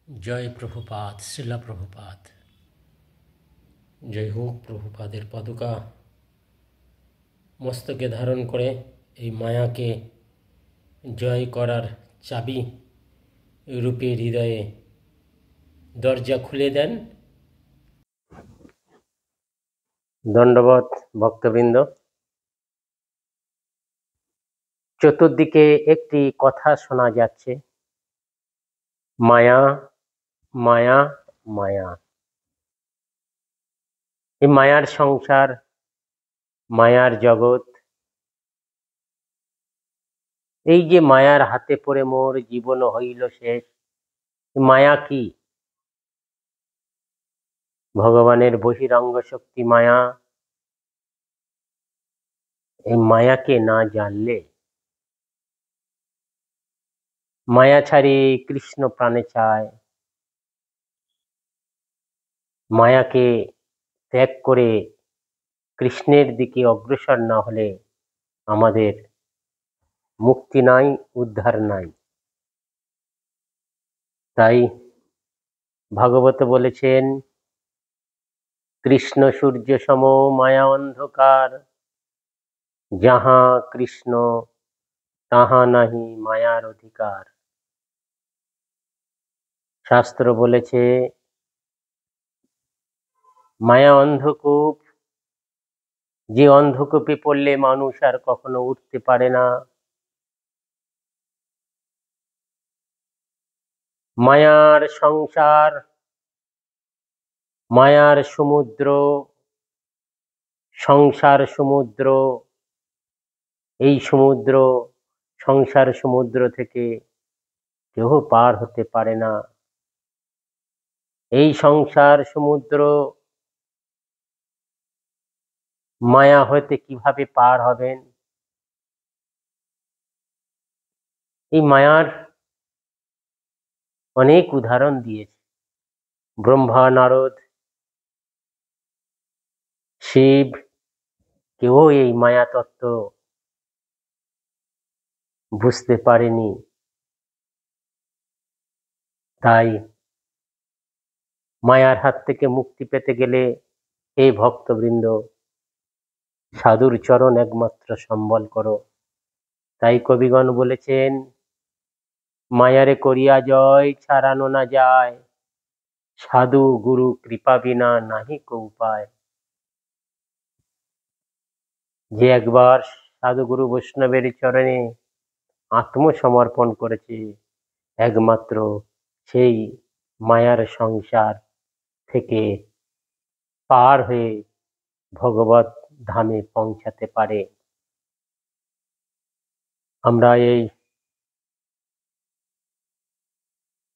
জয় প্রভুপাদ, শ্রীলা প্রভুপাদ। জয় হোক প্রভুপাদের পদকা মস্তকে ধারণ করে এই মায়াকে জয় করার চাবি রূপে হৃদয়ে দরজা খুলে দেন। দণ্ডবত ভক্তবৃন্দ। চতুর্দিকে একটি কথা শোনা যাচ্ছে, মায়া মায়া মায়া। এই মায়ার সংসার, মায়ার জগৎ, এই যে মায়ার হাতে পড়ে মোর জীবন হইল শেষ। মায়া কি? ভগবানের বহিরঙ্গ শক্তি মায়া। এই মায়াকে না জানলে, মায়া ছাড়ি কৃষ্ণ প্রাণে চায়, মায়াকে ত্যাগ করে কৃষ্ণের দিকে অগ্রসর না হলে আমাদের মুক্তি নাই, উদ্ধার নাই। তাই ভাগবত বলেছেন, কৃষ্ণ সূর্য সম মায়া অন্ধকার, যাহা কৃষ্ণ তাহা নাহি মায়ার অধিকার। শাস্ত্র বলেছে, মায়া অন্ধকূপ, যে অন্ধকূপে পড়লে মানুষ আর কখনো উঠতে পারে না। মায়ার সংসার, মায়ার সমুদ্র, সংসার সমুদ্র। এই সমুদ্র, সংসার সমুদ্র থেকে কেউ পার হতে পারে না। এই সংসার সমুদ্র মায়া হইতে কিভাবে পার হবেন? এই মায়ার অনেক উদাহরণ দিয়েছে ব্রহ্মা, নারদ, শিব। কেউ এই মায়া তত্ত্ব বুঝতে পারেনি। তাই মায়ার হাত থেকে মুক্তি পেতে গেলে এই ভক্তবৃন্দ সাধুর চরণ একমাত্র সম্বল করো। তাই কবিগণ বলেছেন, মায়ারে করিয়া জয় ছাড়ানো না যায়, সাধু গুরু কৃপা বিনা নাহি কো উপায়। যে একবার সাধু গুরু বৈষ্ণবের চরণে আত্মসমর্পণ করেছে, একমাত্র সেই মায়ার সংসার থেকে পার হয়ে ভগবত ধামে পৌঁছাতে পারে। আমরা এই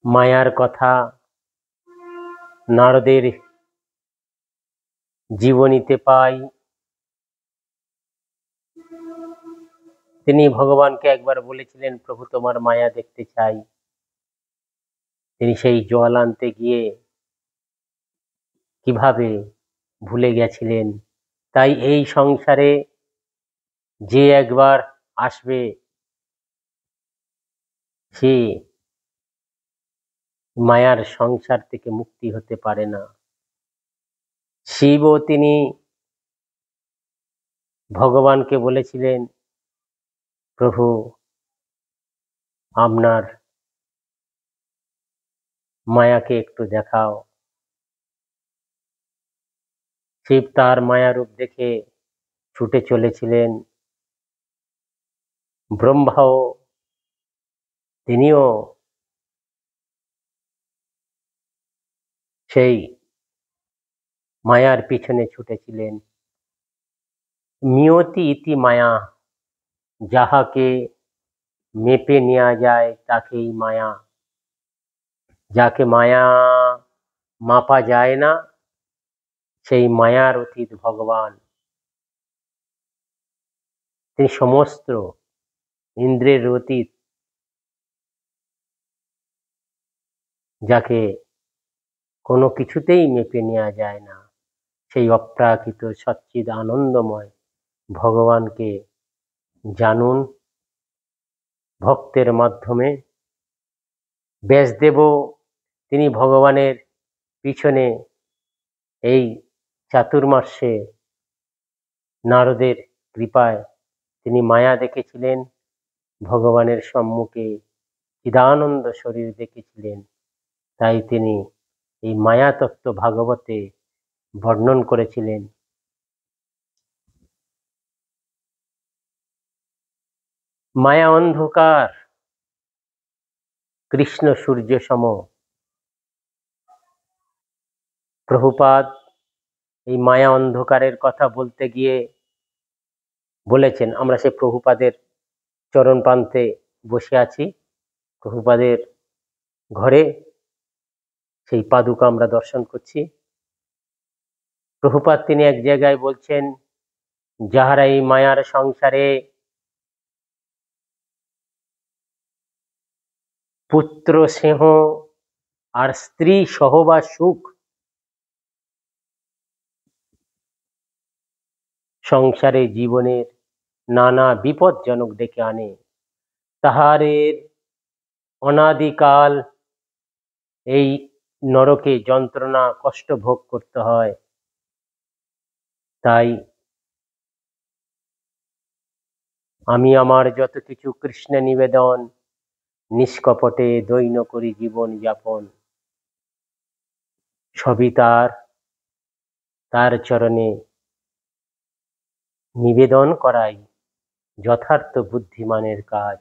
মায়ার কথা নারদের জীবনীতে পাই। তিনি ভগবানকে একবার বলেছিলেন, প্রভু তোমার মায়া দেখতে চাই। তিনি সেই জল আনতে গিয়ে কিভাবে ভুলে গেছিলেন। তাই এই সংসারে যে একবার আসবে, সে মায়ার সংসার থেকে মুক্তি হতে পারে না। শিবও তিনি ভগবানকে বলেছিলেন, প্রভু আপনার মায়াকে একটু দেখাও। শিব তার মায়ারূপ দেখে ছুটে চলেছিলেন। ব্রহ্মাও তিনিও সেই মায়ার পিছনে ছুটেছিলেন। নিয়তি ইতি মায়া, যাহাকে মেপে নেওয়া যায় তাকেই মায়া। যাকে মায়া মাপা যায় না, সেই মায়ার অতীত ভগবান। তিনি সমস্ত ইন্দ্রের অতীত, যাকে কোনো কিছুতেই মেপে নেওয়া যায় না, সেই অপ্রাকৃত সচ্চিদ আনন্দময় ভগবানকে জানুন ভক্তের মাধ্যমে। ব্যাসদেবও তিনি ভগবানের পিছনে এই চাতুর্মাস্যে নারদের কৃপায় তিনি মায়া দেখেছিলেন, ভগবানের সম্মুখে চিদানন্দ শরীর দেখেছিলেন। তাই তিনি এই মায়া তত্ত্ব ভাগবতে বর্ণন করেছিলেন। মায়া অন্ধকার, কৃষ্ণ সূর্য সম। প্রভুপাদ এই মায়া অন্ধকারের কথা বলতে গিয়ে বলেছেন, আমরা সে প্রভুপাদের চরণ প্রান্তে বসে আছি, প্রভুপাদের ঘরে সেই পাদুকা আমরা দর্শন করছি। প্রভুপাদ তিনি এক জায়গায় বলছেন, যাহারা এই মায়ার সংসারে পুত্র স্নেহ আর স্ত্রী সহবাস সুখ সংসারে জীবনের নানা বিপজ্জনক ডেকে আনে, তাহাদের অনাদিকাল এই নরকে যন্ত্রণা কষ্ট ভোগ করতে হয়। তাই আমি আমার যত কিছু কৃষ্ণ নিবেদন, নিষ্কপটে দৈন করি জীবন যাপন, সবই তার চরণে নিবেদন করাই যথার্থ বুদ্ধিমানের কাজ।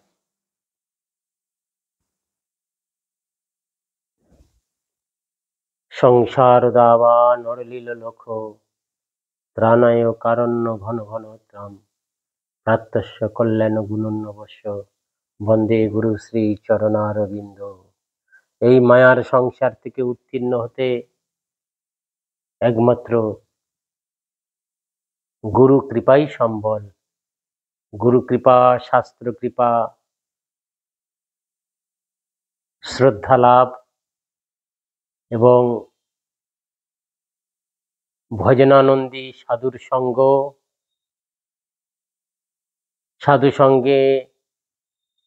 সংসার দাবা নরলীল লক্ষ, ত্রাণায় কারণ্য ঘন ঘন ত্রাম, প্রাত্যস্য কল্যাণ গুণন্নবশ্য, বন্দে গুরু শ্রী চরণারবিন্দ। এই মায়ার সংসার থেকে উত্তীর্ণ হতে একমাত্র গুরু কৃপাই সম্বল। গুরু কৃপা, শাস্ত্র কৃপা, শ্রদ্ধা লাভ এবং ভজনানন্দী সাধুর সঙ্গ, সাধু সঙ্গে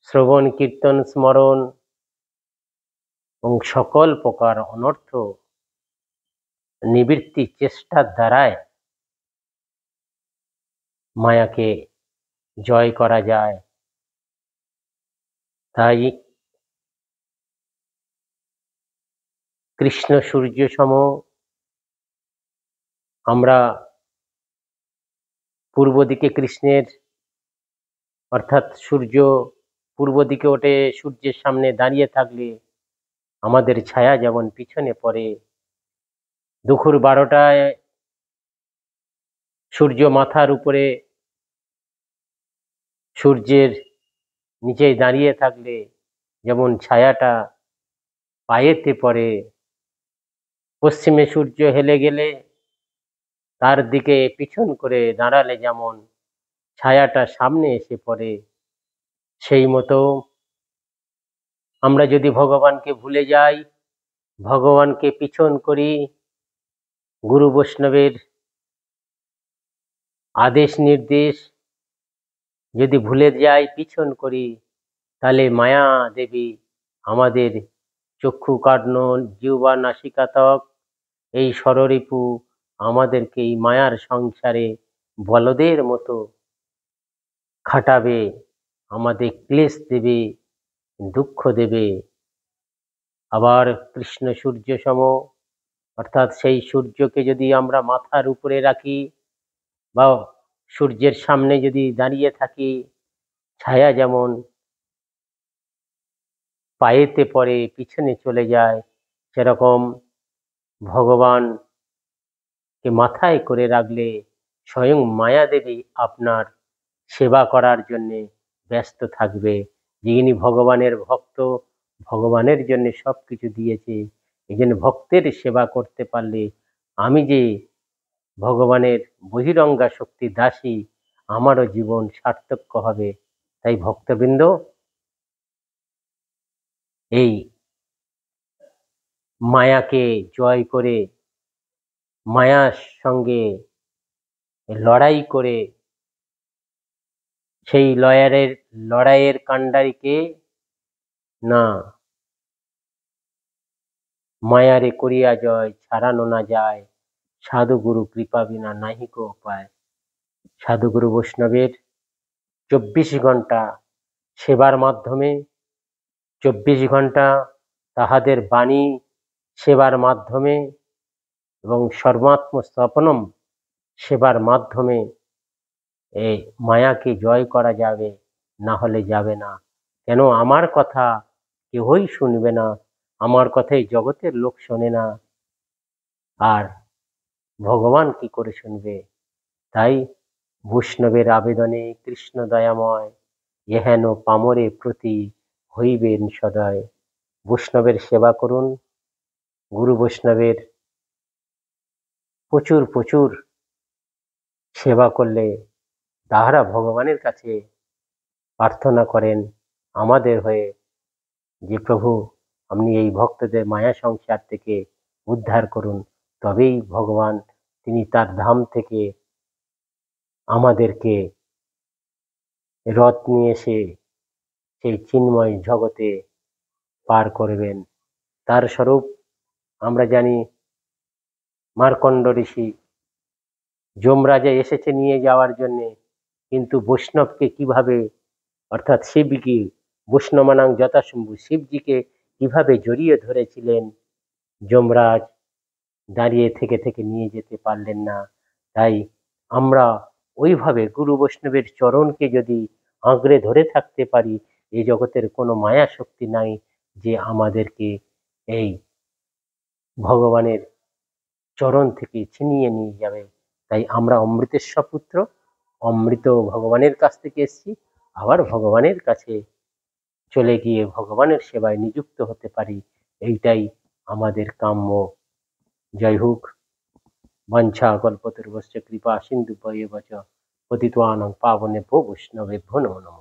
শ্রবণ কীর্তন স্মরণ এবং সকল প্রকার অনর্থ নিবৃত্তি চেষ্টার দ্বারায় মায়াকে জয় করা যায়। তাই কৃষ্ণ সূর্য সম আমরা পূর্ব দিকে কৃষ্ণের, অর্থাৎ সূর্য পূর্ব দিকে ওঠে, সূর্যের সামনে দাঁড়িয়ে থাকলে আমাদের ছায়া যেমন পিছনে পড়ে, দুপুর 12টায় সূর্য মাথার উপরে সূর্যের নিচে দাঁড়িয়ে থাকলে যেমন ছায়াটা পায়েতে পড়ে, পশ্চিমে সূর্য হেলে গেলে তার দিকে পিছন করে দাঁড়ালে যেমন ছায়াটা সামনে এসে পড়ে, সেই মতো আমরা যদি ভগবানকে ভুলে যাই, ভগবানকে পিছন করি, গুরু বৈষ্ণবের আদেশ নির্দেশ যদি ভুলে যাই, পিছন করি, তাহলে মায়া দেবী আমাদের চক্ষু কার্ণ জিহ্বা নাসিকা ত্বক এই ষড়রিপু আমাদেরকে এই মায়ার সংসারে বলদের মতো খাটাবে, আমাদের ক্লেশ দেবে, দুঃখ দেবে। আবার কৃষ্ণ সূর্য সম, অর্থাৎ সেই সূর্যকে যদি আমরা মাথার উপরে রাখি বা সূর্যের সামনে যদি দাঁড়িয়ে থাকি, ছায়া যেমন পায়েতে পড়ে পিছনে চলে যায়, সেরকম ভগবানকে মাথায় করে রাখলে স্বয়ং মায়া দেবী আপনার সেবা করার জন্য ব্যস্ত থাকবে। যিনি ভগবানের ভক্ত, ভগবানের জন্য সবকিছু দিয়েছে, এই জন্য ভক্তের সেবা করতে পারলে আমি যে ভগবানের বহিরঙ্গা শক্তি দাসী, আমারও জীবন সার্থক হবে। তাই ভক্তবৃন্দ, এই মায়াকে জয় করে, মায়ার সঙ্গে লড়াই করে, সেই লড়াইয়ের কাণ্ডারিকে না মায়ারে করিয়া জয় ছাড়ানো না যায়, সাধু গুরু কৃপা বিনা নাহিক উপায়। সাধুগুরু বৈষ্ণবের 24 ঘণ্টা সেবার মাধ্যমে, 24 ঘণ্টা তাহাদের বাণী সেবার মাধ্যমে এবং সর্বাত্ম স্থাপনম সেবার মাধ্যমে এই মায়াকে জয় করা যাবে, না হলে যাবে না। কেন আমার কথা কেহই শুনবে না, আমার কথাই জগতের লোক শোনে না, আর ভগবান কি করে শুনবে? তাই বৈষ্ণবের আবেদনে কৃষ্ণ দয়াময় এহেন পামরে প্রতি হইবেন সদয়। বৈষ্ণবের সেবা করুন। গুরু বৈষ্ণবের প্রচুর প্রচুর সেবা করলে তাহারা ভগবানের কাছে প্রার্থনা করেন আমাদের হয়ে, যে প্রভু আপনি এই ভক্তদের মায়া সংসার থেকে উদ্ধার করুন। তবেই ভগবান তিনি তার ধাম থেকে আমাদেরকে রথ নিয়ে এসে সেই চিন্ময় জগতে পার করবেন। তার স্বরূপ আমরা জানি, মার্কণ্ড ঋষি যমরাজা এসেছে নিয়ে যাওয়ার জন্যে, কিন্তু বৈষ্ণবকে কিভাবে, অর্থাৎ শিবকে, বৈষ্ণবানাং যথাশম্ভু, শিবজিকে কিভাবে জড়িয়ে ধরেছিলেন, যমরাজ দাঁড়িয়ে থেকে থেকে নিয়ে যেতে পারলেন না। তাই আমরা ওইভাবে গুরু বৈষ্ণবের চরণকে যদি আঁকড়ে ধরে থাকতে পারি, এই জগতের কোনো মায়া শক্তি নাই যে আমাদেরকে এই ভগবানের চরণ থেকে ছিনিয়ে নিয়ে যাবে। তাই আমরা অমৃতেশ্বর পুত্র, অমৃত ভগবানের কাছ থেকে এসেছি, আবার ভগবানের কাছে চলে গিয়ে ভগবানের সেবায় নিযুক্ত হতে পারি, এইটাই আমাদের কাম্য। জয় হোক। বাঞ্ছা কল্পতরুভ্যশ্চ কৃপা সিন্ধুভ্যেব চ পতিতানাং পাবনেভ্যো বৈষ্ণবেভ্যো নমো নমঃ।